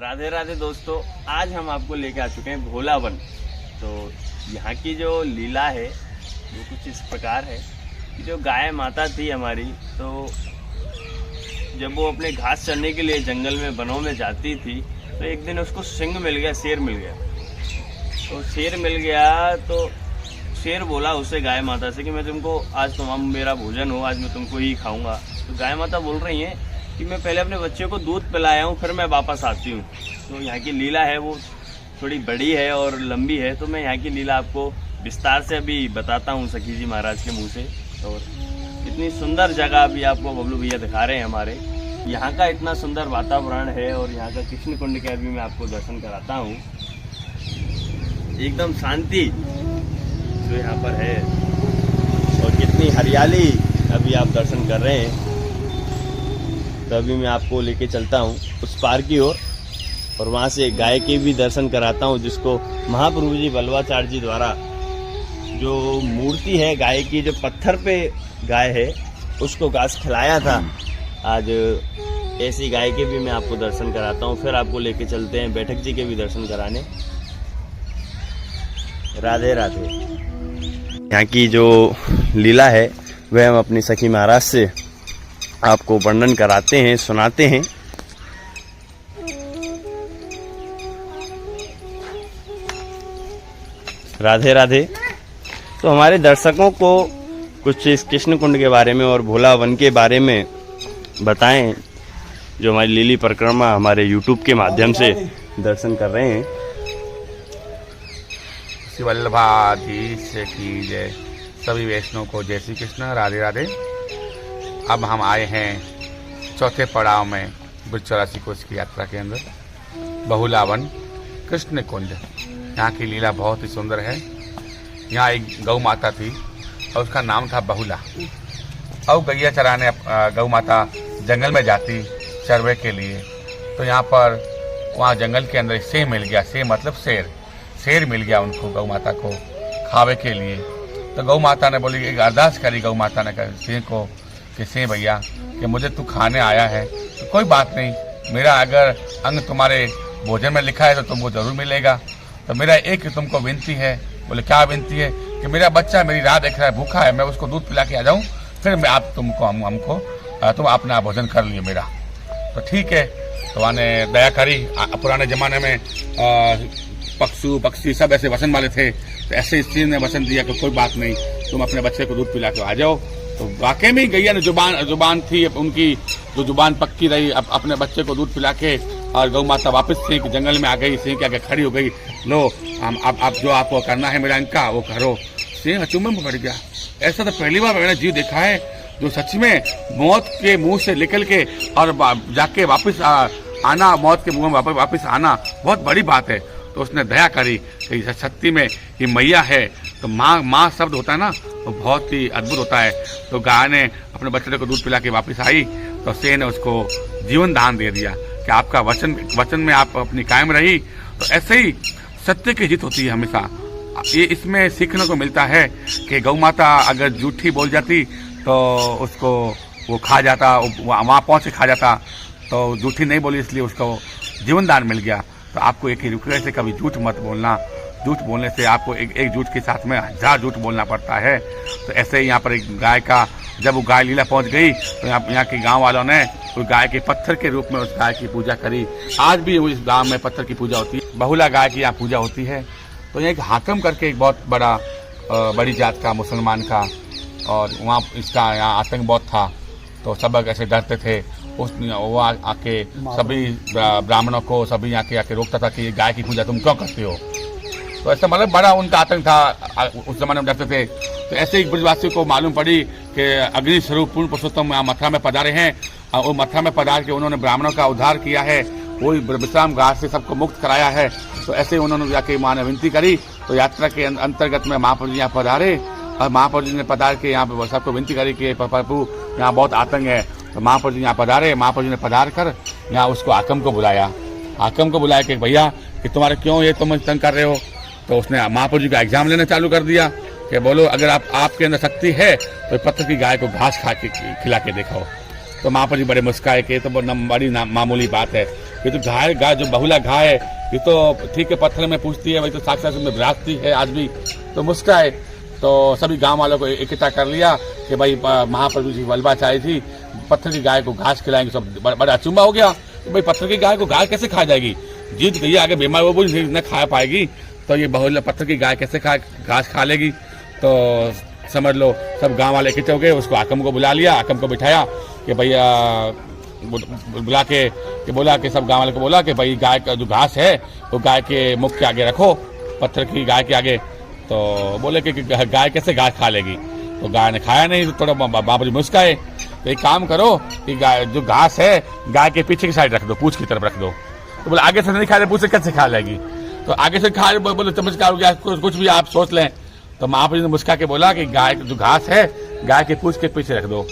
राधे राधे दोस्तों, आज हम आपको लेके आ चुके हैं भोला वन। तो यहाँ की जो लीला है वो कुछ इस प्रकार है कि जो गाय माता थी हमारी, तो जब वो अपने घास चरने के लिए जंगल में वनों में जाती थी तो एक दिन उसको सिंह मिल गया, शेर मिल गया। तो शेर मिल गया तो शेर बोला उससे गाय माता से कि मैं तुमको आज मेरा भोजन हो, आज मैं तुमको ही खाऊंगा। तो गाय माता बोल रही हैं कि मैं पहले अपने बच्चे को दूध पिलाया हूँ, फिर मैं वापस आती हूँ। तो यहाँ की लीला है वो थोड़ी बड़ी है और लंबी है, तो मैं यहाँ की लीला आपको विस्तार से अभी बताता हूँ सखी जी महाराज के मुँह से। और इतनी सुंदर जगह अभी आपको बबलू भैया दिखा रहे हैं हमारे। यहाँ का इतना सुंदर वातावरण है और यहाँ का कृष्ण कुंड के अभी मैं आपको दर्शन कराता हूँ। एकदम शांति जो यहाँ पर है और कितनी हरियाली अभी आप दर्शन कर रहे हैं। तो अभी मैं आपको लेके चलता हूँ उस पार की ओर और वहाँ से गाय के भी दर्शन कराता हूँ, जिसको महाप्रभु जी बलवाचार्य जी द्वारा जो मूर्ति है गाय की, जो पत्थर पे गाय है उसको घास खिलाया था। आज ऐसी गाय के भी मैं आपको दर्शन कराता हूँ। फिर आपको लेके चलते हैं बैठक जी के भी दर्शन कराने। राधे राधे। यहाँ की जो लीला है वह हम अपनी सखी महाराज से आपको वर्णन कराते हैं, सुनाते हैं। राधे राधे। तो हमारे दर्शकों को कुछ इस कृष्ण कुंड के बारे में और भोला वन के बारे में बताएं, जो हमारी लीली परिक्रमा हमारे YouTube के माध्यम से दर्शन कर रहे हैं। श्री वल्लभाधीश की जय। सभी वैष्णव को जय श्री कृष्ण, राधे राधे। अब हम आए हैं चौथे पड़ाव में 84 कोस की यात्रा के अंदर बहुला वन कृष्ण कुंड। यहाँ की लीला बहुत ही सुंदर है। यहाँ एक गौ माता थी और उसका नाम था बहुला। अब गैया चराने गौ माता जंगल में जाती चरवे के लिए, तो यहाँ पर वहाँ जंगल के अंदर शेर मिल गया। शेर मतलब शेर मिल गया उनको, गौ माता को खावे के लिए। तो गौ माता ने बोली, एक अरदास करी गौ माता ने शेर को कि शेर भैया कि मुझे तू खाने आया है तो कोई बात नहीं, मेरा अगर अंग तुम्हारे भोजन में लिखा है तो तुमको जरूर मिलेगा। तो मेरा एक तुमको विनती है। बोले क्या विनती है? कि मेरा बच्चा मेरी राह देख रहा है, भूखा है, मैं उसको दूध पिला के आ जाऊँ, फिर मैं आप तुमको हमको तुम अपना भोजन कर लिए मेरा। तो ठीक है। तो आने दया करी। पुराने ज़माने में पक्षु पक्षी सब ऐसे वचन वाले थे, तो ऐसे स्त्री ने वचन दिया कि कोई बात नहीं, तुम अपने बच्चे को दूध पिला के आ जाओ। तो वाकई में गैया ने जुबान थी उनकी, जो जुबान पक्की रही, अपने बच्चे को दूध पिला के और गौ माता वापस सिंह जंगल में आ गई। सिंह के आगे खड़ी हो गई, लो अब जो आपको करना है मेरा इनका वो करो। सिंह अचूमे में पड़ गया। ऐसा तो पहली बार मैंने जीव देखा है जो सच में मौत के मुंह से निकल के और जाके वापस आना, मौत के मुंह में वापस आना बहुत बड़ी बात है। तो उसने दया करी कि सत्य में ये मैया है। तो माँ शब्द होता है ना, वो बहुत ही अद्भुत होता है। तो गाय ने अपने बच्चे को दूध पिला के वापस आई, तो शेर ने उसको जीवन दान दे दिया कि आपका वचन में आप अपनी कायम रही। तो ऐसे ही सत्य की जीत होती है हमेशा। ये इसमें सीखने को मिलता है कि गौ माता अगर झूठी बोल जाती तो उसको वो खा जाता, वहाँ पहुँच के खा जाता। तो झूठी नहीं बोली इसलिए उसको जीवन दान मिल गया। तो आपको एक ही रुपये से कभी झूठ मत बोलना। झूठ बोलने से आपको एक झूठ के साथ में 1000 झूठ बोलना पड़ता है। तो ऐसे ही यहाँ पर एक गाय का, जब वो गाय लीला पहुँच गई तो यहाँ के गांव वालों ने उस गाय के पत्थर के रूप में उस गाय की पूजा करी। आज भी इस गांव में पत्थर की पूजा होती है, बहुला गाय की यहाँ पूजा होती है। तो यहाँ एक हाकम करके एक बहुत बड़ी जात का मुसलमान का, और वहाँ इसका यहाँ आतंक बहुत था। तो सब ऐसे डरते थे। वो आके सभी ब्राह्मणों को सभी यहाँ के आके रोकता था कि गाय की पूजा तुम क्यों करते हो। तो ऐसा मतलब बड़ा उनका आतंक था, उस जमाने में डरते थे। तो ऐसे ही ब्रजवासियों को मालूम पड़ी कि अग्नि स्वरूप पूर्ण पुरुषोत्तम यहाँ मथुरा में पधारे हैं। और वो मथुरा में पधार के उन्होंने ब्राह्मणों का उद्धार किया है, वही विश्राम घाट से सबको मुक्त कराया है। तो ऐसे उन्होंने जाके माँ ने विनती करी। तो यात्रा के अंतर्गत में महाप्रभु जी यहाँ पधारे और महाप्रभु जी ने पधार के यहाँ पर सबको विनती करी कि प्रभु यहाँ बहुत आतंक है। तो महाप्रभु जी यहाँ पधारे। महाप्रभु जी ने पधार कर यहाँ उसको हाकम को बुलाया कि भैया कि तुम्हारे क्यों ये तुम तंग कर रहे हो। तो उसने महाप्रभु जी का एग्जाम लेना चालू कर दिया कि बोलो अगर आपके अंदर शक्ति है तो पत्थर की गाय को घास खिला के दिखाओ। तो महाप्रभु जी बड़े मुस्काए के तो बड़ी मामूली बात है, ये तो गाय जो बहुला गाय है, ये तो ठीक है पत्थर में पूछती है, वही तो साक्षात में विराजती है आज भी। तो मुस्काए तो सभी गांव वालों को इकट्ठा कर लिया कि भाई महाप्रभु जी वल्लभाचार्य जी पत्थर की गाय को घास खिलाएंगे। सब बड़ा अचंभा हो गया, तो भाई पत्थर की गाय को गाय कैसे खा जाएगी, जीत गई आगे बीमार वो न खा पाएगी, तो ये बहुला पत्थर की गाय कैसे घास खा लेगी। तो समझ लो सब गांव वाले इकट्ठे हो गए, उसको आकम को बुला लिया, आकम को बिठाया कि भैया बुला के बोला कि सब गांव वाले को बोला कि भाई गाय का जो घास है वो गाय के मुख के आगे रखो, पत्थर की गाय के आगे। तो बोले कि गाय कैसे घास खा लेगी, तो गाय ने खाया नहीं। तो थोड़ा बाबा जी मुस्काए, तो एक काम करो कि गाय जो घास है गाय के पीछे की साइड रख दो, पूछ की तरफ रख दो। तो बोले आगे से नहीं खा रहे, पूछ से कैसे खा लेगी, तो आगे से खा बोले चमत्कार हो गया, कुछ भी आप सोच लें। तो महाप्रभु ने मुस्का के बोला कि गाय जो घास है गाय के पूछ के पीछे रख दो।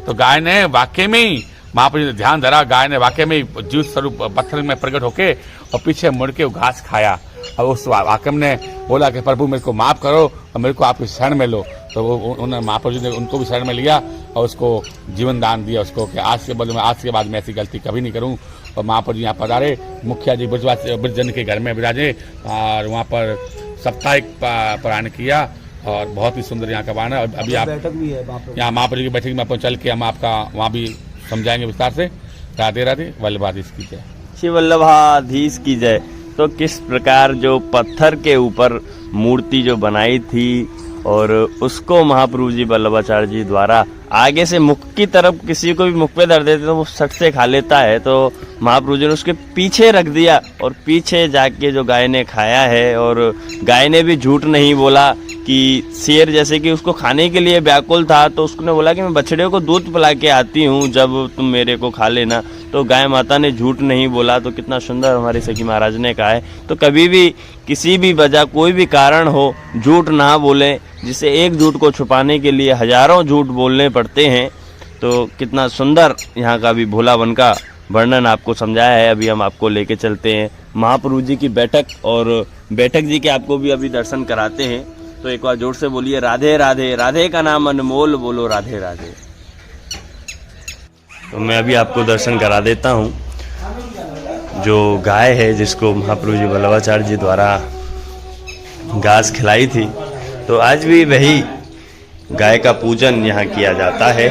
तो गाय ने वाकई में ही महाप्रभु ने ध्यान धरा, गाय ने वाकई में जीव स्वरूप पत्थर में प्रकट होके और पीछे मुड़ के वो घास खाया। और उस आकम ने बोला कि प्रभु मेरे को माफ करो और मेरे को आपकी शरण में लो। तो उन्होंने महाप्रभु जी ने उनको भी शरण में लिया और उसको जीवन दान दिया उसको कि आज के बाद मैं ऐसी गलती कभी नहीं करूं। और महाप्रभु जी यहाँ पधारे, मुखिया जी ब्रजजन के घर में विराजे और वहाँ पर साप्ताहिक पारायण किया और बहुत ही सुंदर यहाँ का वाहन है। अभी आप बैठक भी है यहाँ महाप्रभु की बैठक में चल के हम आपका वहाँ भी समझाएंगे विस्तार से। राधे राधे, वल्लभाधीश की जय। श्री वल्लभाधीश की जय। तो किस प्रकार जो पत्थर के ऊपर मूर्ति जो बनाई थी और उसको महाप्रभु जी वल्लभाचार्य जी द्वारा आगे से मुख की तरफ किसी को भी मुख पे धर देते तो वो सट से खा लेता है, तो महाप्रभु जी ने उसके पीछे रख दिया और पीछे जाके जो गाय ने खाया है। और गाय ने भी झूठ नहीं बोला कि शेर जैसे कि उसको खाने के लिए व्याकुल था, तो उसने बोला कि मैं बछड़े को दूध पिला के आती हूँ, जब तुम मेरे को खा लेना। तो गाय माता ने झूठ नहीं बोला। तो कितना सुंदर हमारे सखी महाराज ने कहा है। तो कभी भी किसी भी वजह कोई भी कारण हो झूठ ना बोलें, जिसे एक झूठ को छुपाने के लिए हजारों झूठ बोलने पड़ते हैं। तो कितना सुंदर यहाँ का भी भोलावन का वर्णन आपको समझाया है। अभी हम आपको लेके चलते हैं महाप्रभु जी की बैठक, और बैठक जी के आपको भी अभी दर्शन कराते हैं। तो एक बार जोर से बोलिए राधे राधे, राधे का नाम अनमोल, बोलो राधे राधे। तो मैं अभी आपको दर्शन करा देता हूँ जो गाय है जिसको महाप्रभु जी वल्लभाचार्य जी द्वारा घास खिलाई थी। तो आज भी वही गाय का पूजन यहाँ किया जाता है।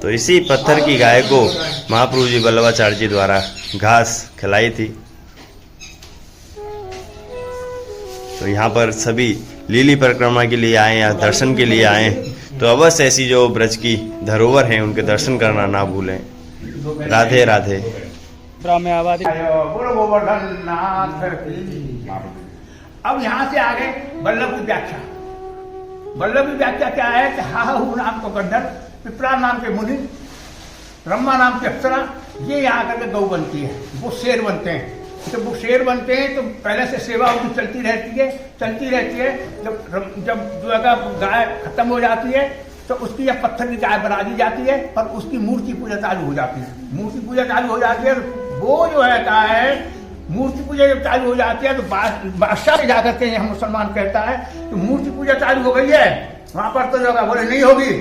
तो इसी पत्थर की गाय को महाप्रभु जी वल्लभाचार्य जी द्वारा घास खिलाई थी। तो यहाँ पर सभी लीली परिक्रमा के लिए आए या दर्शन के लिए आए, तो अवश्य ऐसी जो ब्रज की धरोहर हैं उनके दर्शन करना ना भूलें। राधे राधे। बोलो गोवर्धन नाथ की। अब यहाँ से आगे वल्लभ की व्याख्या। वल्लभ की व्याख्या क्या है कि हाहू नाम को गंधर्व, पिपरा नाम के मुनि, ब्रह्मा नाम की अप्सरा, ये यहाँ करके गौ बनती है, वो शेर बनते हैं। जब वो शेर बनते हैं तो पहले से सेवा उनकी चलती रहती है। जब जो अगर गाय खत्म हो जाती है तो उसकी या पत्थर की गाय बना दी जाती है और उसकी मूर्ति पूजा चालू हो जाती है। मूर्ति पूजा चालू हो जाती है, वो जो है मूर्ति पूजा जब चालू हो जाती है तो बादशाह से जाकर के हम मुसलमान कहता है कि मूर्ति पूजा चालू हो गई है, वहां पर तो जो बोले नहीं होगी,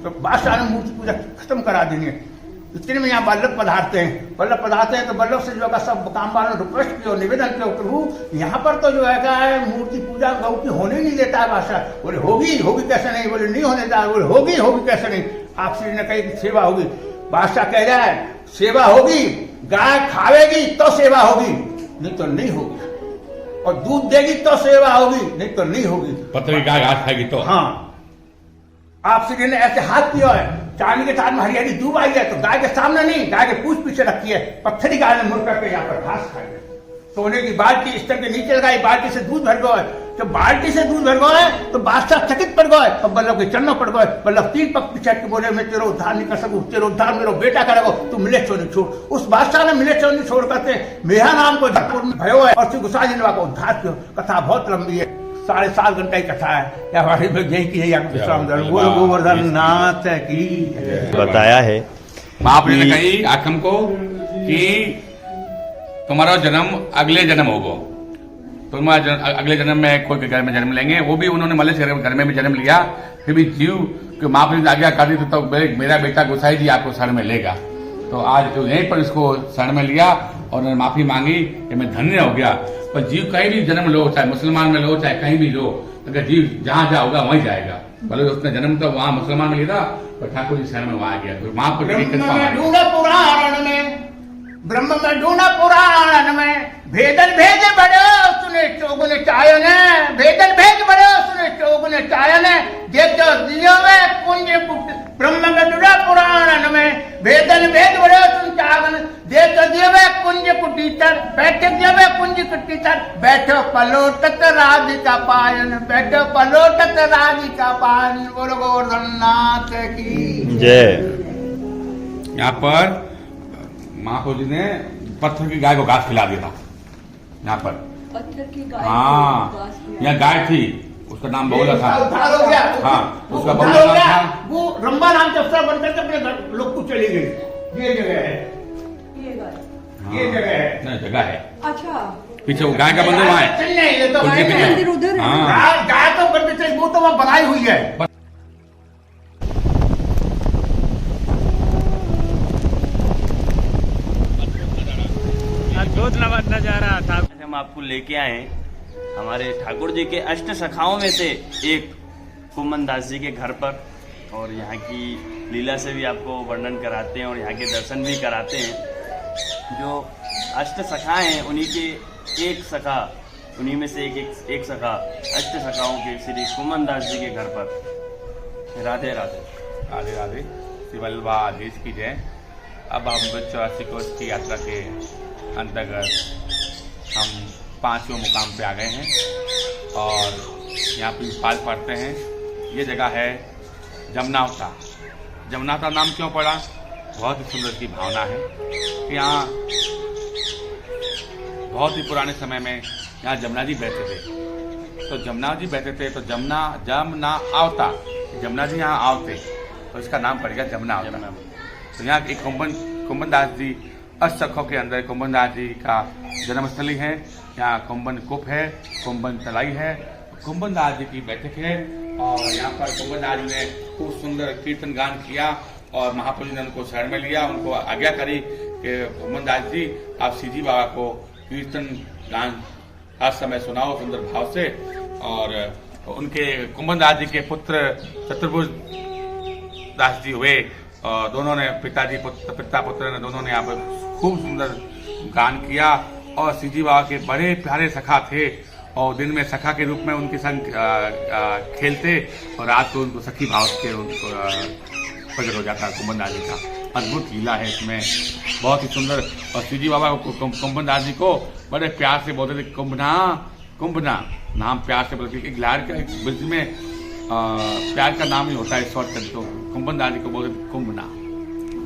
तो बादशाह ने मूर्ति पूजा खत्म करा देनी है। इतने में यहाँ वल्लभ पधारते हैं। तो वल्लभ से जो है सब काम वालों रिक्वेस्ट किया, निवेदन किया, प्रभु यहाँ पर तो जो है मूर्ति पूजा गौ की होने नहीं देता है बादशाह। बोले होगी कैसे नहीं, बोले नहीं होने देता, बोले होगी कैसे नहीं। आप श्री ने कही सेवा होगी। बादशाह कह रहा है सेवा होगी, गाय खावेगी तो सेवा होगी, नहीं तो नहीं होगी, और दूध देगी तो सेवा होगी, नहीं तो नहीं होगी। पत्थर की गाय घास खाएगी तो। हाँ, आप श्री ने ऐसे हाथ किया है, चांदी के थाल में हरियाली दूब आई है तो गाय के सामने नहीं, गाय के पूछ पीछे रखी है, पत्थरी गाय ने मुड़ करके यहाँ पर घास खाई है। सोने की बाल्टी स्तर के नीचे लगाई, बाल्टी से दूध भर गए। जब बाल्टी से दूध भर गए तो बादशाह चकित पड़ गए और वल्लभ के चरणों पड़ गए। वल्लभ तीन पग पीछे के बोले मैं तेरा उद्धार नहीं कर सकूं, तेरा उद्धार मेरा बेटा करेगा, तू मिले चोरी छोड़। उस बादशाह ने मिले चोरी छोड़ करते मेहा नाम को जयपुर में भयो है और श्री गोसाई जी ने को उद्धार किया। कथा बहुत लंबी है, 7.5 घंटे की कथा है। या हमारी यही की है गोवर्धन नाथ की बताया है। महाप्रभु ने कही आखम को कि तुम्हारा जन्म अगले जन्म होगा, तुम अगले जन्म में कोई घर में जन्म लेंगे। वो भी उन्होंने मलेश घर में भी जन्म लिया, फिर भी जीव कि महाप्रभु ने आज्ञा कर दी तो मेरा बेटा गोसाई जी आपको शरण में लेगा। तो आज तो यहीं पर इसको शरण में लिया और उन्होंने माफी मांगी कि मैं धन्य हो गया। पर जीव कहीं भी जन्म लो, चाहे मुसलमान में लो चाहे कहीं भी लो, अगर जीव जहाँ जहाँ होगा वहीं जाएगा। भले उसने जन्म तो वहाँ मुसलमान में लिया पर ठाकुर जी शरण में वहाँ गया। तो महाप्रभु की कृपा ब्रह्म में ढूंढा पुराण में, भेदन भेद बड़ो सुने चोगुन चायन, भेदन भेद बड़ो सुने चोगुन चायन, देखो दियो में कुंज ब्रह्म में ढूंढा पुराण में, भेदन भेद बड़ो सुन चायन, देखो दियो में कुंज कुटीतर, बैठे दियो में कुंज कुटीतर, बैठो पलोटत राधिका पायन, बैठो पलोटत राधिका पायन। बोलो गोवर्धन नाथ की जय। यहाँ पर महाप्रभु जी ने पत्थर की गाय को घास खिला दिया था। यहाँ पर पत्थर की गाय हाँ, यहाँ गाय थी, उसका नाम बगुला था। उद्धार हो गया। हाँ, उसका उद्धार बगुला हो गया। था। वो रंबा नाम के अफसर बनकर के अपने घर लोग को चली गई। ये जगह है, ये गाय। ये जगह है, नहीं जगह है अच्छा, पीछे वो गाय का मंदिर वहाँ है। चल नहीं, ये तो उनके गाय पीछे। है। मंदिर उधर है। हाँ, गाय तो करके चल, वो तो वहाँ बनाई हुई है। अद्भुत नजारा था। हम आपको लेके आए हमारे ठाकुर जी के अष्ट सखाओं में से एक कुमन दास जी के घर पर, और यहाँ की लीला से भी आपको वर्णन कराते हैं और यहाँ के दर्शन भी कराते हैं। जो अष्ट सखा हैं उन्हीं के एक सखा, उन्हीं में से एक सखा अष्ट सखाओं के श्री कुमन दास जी के घर पर। राधे राधे। राधे राधे। श्री वल्लभाधीश की जय। अब हम 84 कोष की यात्रा के अंतर्गत हम 5वें मुकाम पे आ गए हैं और यहाँ पे पाल पढ़ते हैं। ये जगह है जमुनावता। जमुनावता नाम क्यों पड़ा? बहुत ही सुंदर की भावना है कि यहाँ बहुत ही पुराने समय में यहाँ जमुना जी बहते थे। तो जमुना जी बहते थे तो जमुना आवता, जमुना जी यहाँ आवते तो इसका नाम पड़ गया जमुना आवता। तो यहाँ एक कुंभन दास जी अष्ट सखों के अंदर कुंभन दास जी का जन्मस्थली है। यहाँ कुंभन कूप है, कुंभन तलाई है, कुंभन दास जी की बैठक है और यहाँ पर कुंभन दास जी ने खूब सुंदर कीर्तन गान किया और महाप्रभु जी ने उनको शरण में लिया। उनको आज्ञा करी कि कुंभन दास जी आप सीजी बाबा को कीर्तन गान हर समय सुनाओ सुंदर भाव से। और उनके कुंभन दास जी के पुत्र चतुर्भुज दास जी हुए और दोनों ने पिता पुत्र ने दोनों ने यहाँ पर खूब सुंदर गान किया और सीजी बाबा के बड़े प्यारे सखा थे और दिन में सखा के रूप में उनके संग खेलते और रात को उनको सखी भाव के प्रकट हो जाता कुंभन दास जी का। अद्भुत लीला है इसमें, बहुत ही सुंदर। और सीजी बाबा को कुंभन दास जी को बड़े प्यार से बोलते थे कुंभना नाम प्यार से बोलते। एक लहर का एक ब्रिज में प्यार का नाम ही होता है शॉर्टकट, तो कुंभन दास जी को बोलते कुंभना।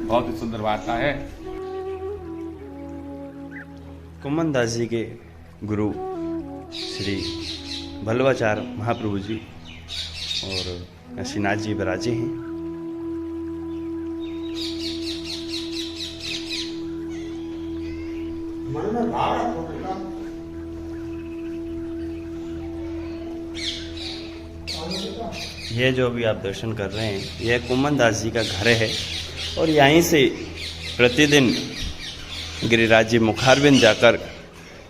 बहुत ही सुंदर वार्ता है। कुमन दास जी के गुरु श्री भल्वाचार्य महाप्रभु जी और श्रीनाथ जी विराजे हैं। यह जो अभी आप दर्शन कर रहे हैं यह कुमन दास जी का घर है और यहीं से प्रतिदिन गिरिराज जी मुखारबिंद जाकर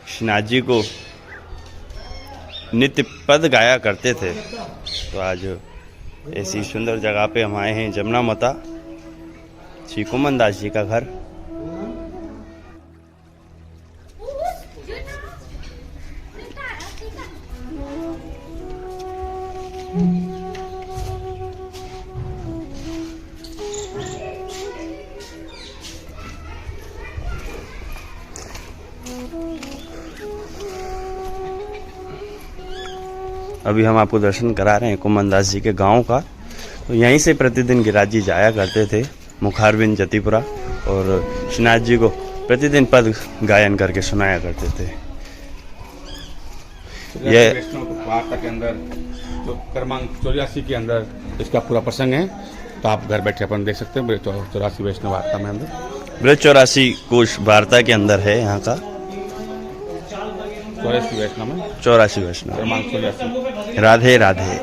श्रीनाथ जी को नित्य पद गाया करते थे। तो आज ऐसी सुंदर जगह पे हम आए हैं, जमुना माता श्री कुमन दास जी का घर। अभी हम आपको दर्शन करा रहे हैं कुमन दास जी के गांव का। तो यहीं से प्रतिदिन गिरिराज जी जाया करते थे मुखारबिंद जतिपुरा और श्रीनाथ जी को प्रतिदिन पद गायन करके सुनाया करते थे। यह वार्ता के अंदर जो क्रमांक 84 के अंदर इसका पूरा प्रसंग है, तो आप घर बैठे अपन देख सकते हैं। 84 वैष्णव वार्ता में अंदर ब्रज 84 कोश वार्ता के अंदर है यहाँ का 84 वैष्णव में 84 वैष्णव। क्रमांक 84। राधे राधे।